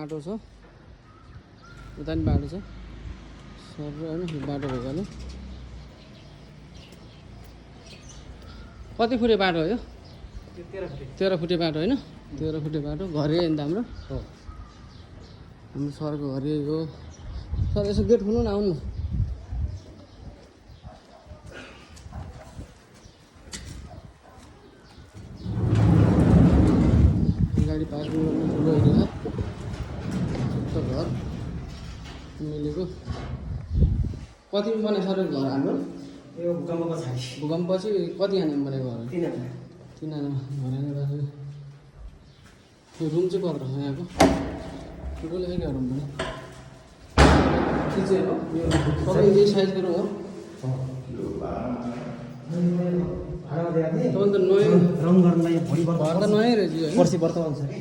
बाटो छ उता नि बाटो छ सर हैन बाटो भएकोले कति फुटे बाटो हो यो 13 फुटे बाटो हैन 13 फुटे बाटो घरै हैन त हाम्रो हाम्रो सरको घरै हो सर यसो गेट खोल्नु न आउनु गाडी पार्किङ गर्नु ठुलो एरिया छ घर मिलेको कति बने सर घर हाम्रो यो भूकम्पपछि कति आना बनेको घर 3 आना भनेर यो रुम चाहिँ कत्रो छ यहाँको ठुलो एरिया रुम पनि के चाहिँ हो यो सबै यही साइजको रुम हो तपाईँ त नयाँ रङ गर्नलाई भोलि घर त नयाँ रहेछ यो पर्सि वर्तमान छ कि